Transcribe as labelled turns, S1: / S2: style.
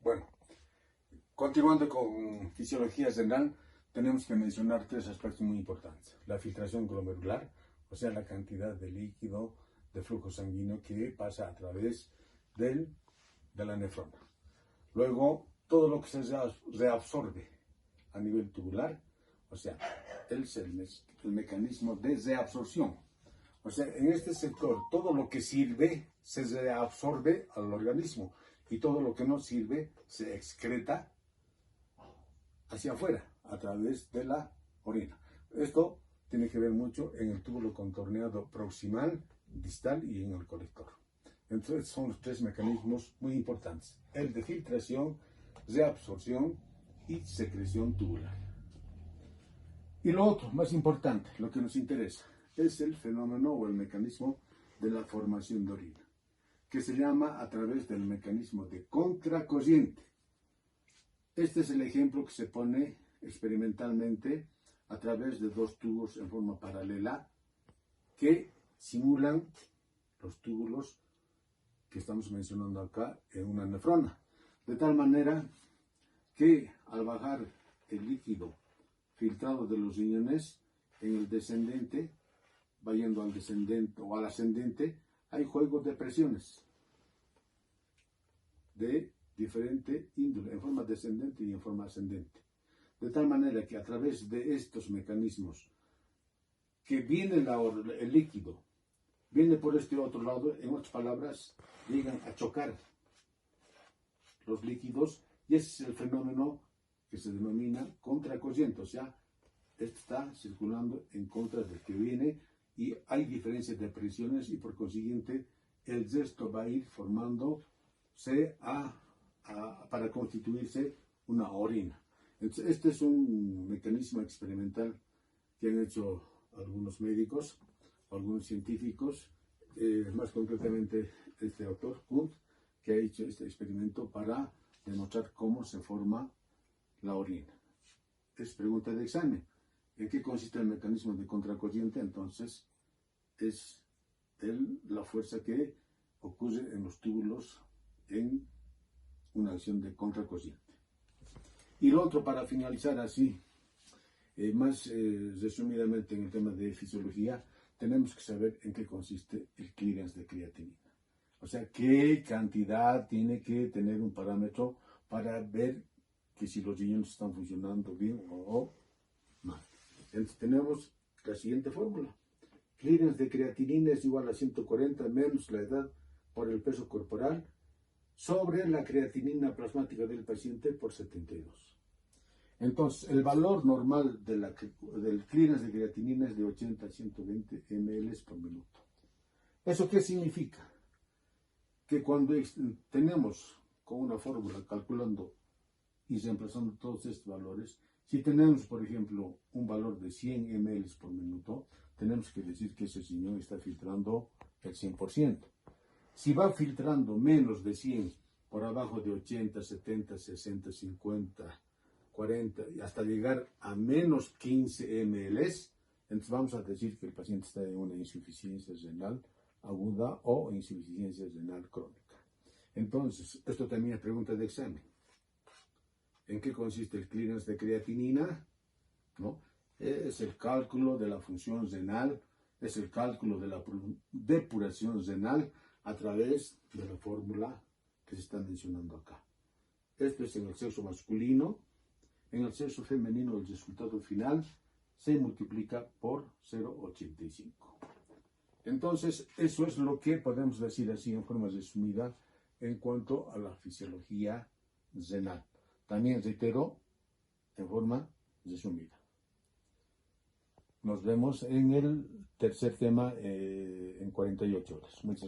S1: Bueno, continuando con fisiología renal, tenemos que mencionar tres aspectos muy importantes. La filtración glomerular, o sea, la cantidad de líquido, de flujo sanguíneo que pasa a través de la nefrona. Luego, todo lo que se reabsorbe a nivel tubular, o sea, el mecanismo de reabsorción. O sea, en este sector, todo lo que sirve se reabsorbe al organismo y todo lo que no sirve se excreta hacia afuera a través de la orina. Esto tiene que ver mucho en el túbulo contorneado proximal, distal y en el colector. Entonces son los tres mecanismos muy importantes: el de filtración, reabsorción y secreción tubular. Y lo otro, más importante, lo que nos interesa, es el fenómeno o el mecanismo de la formación de orina, que se llama a través del mecanismo de contracorriente. Este es el ejemplo que se pone experimentalmente a través de dos tubos en forma paralela que simulan los túbulos que estamos mencionando acá en una nefrona. De tal manera que al bajar el líquido filtrado de los riñones en el descendente, va yendo al descendente o al ascendente, hay juegos de presiones de diferente índole, en forma descendente y en forma ascendente. De tal manera que a través de estos mecanismos que viene el líquido, viene por este otro lado, en otras palabras, llegan a chocar los líquidos, y ese es el fenómeno que se denomina contracorriente, o sea, está circulando en contra del que viene y hay diferencias de presiones y por consiguiente el resto va a ir formándose para constituirse una orina. Entonces, este es un mecanismo experimental que han hecho algunos médicos, algunos científicos, más concretamente este autor, Kuhn, que ha hecho este experimento para demostrar cómo se forma la orina. Es pregunta de examen. ¿En qué consiste el mecanismo de contracorriente? Entonces, es la fuerza que ocurre en los túbulos en una acción de contracorriente. Y lo otro, para finalizar así, más resumidamente en el tema de fisiología, tenemos que saber en qué consiste el clearance de creatinina. O sea, qué cantidad tiene que tener un parámetro para ver que si los riñones están funcionando bien o mal. Entonces tenemos la siguiente fórmula. Clearance de creatinina es igual a 140 menos la edad por el peso corporal sobre la creatinina plasmática del paciente por 72. Entonces, el valor normal del clearance de creatinina es de 80 a 120 ml por minuto. ¿Eso qué significa? Que cuando tenemos con una fórmula calculando y reemplazando todos estos valores, si tenemos, por ejemplo, un valor de 100 ml por minuto, tenemos que decir que ese riñón está filtrando el 100%. Si va filtrando menos de 100, por abajo de 80, 70, 60, 50, 40, y hasta llegar a menos 15 ml, entonces vamos a decir que el paciente está en una insuficiencia renal aguda o insuficiencia renal crónica. Entonces, esto también es pregunta de examen. ¿En qué consiste el clearance de creatinina? ¿No? Es el cálculo de la función renal, es el cálculo de la depuración renal a través de la fórmula que se está mencionando acá. Esto es en el sexo masculino. En el sexo femenino el resultado final se multiplica por 0,85. Entonces, eso es lo que podemos decir así en forma resumida en cuanto a la fisiología renal. También reitero, en forma resumida. Nos vemos en el tercer tema en 48 horas. Muchas gracias.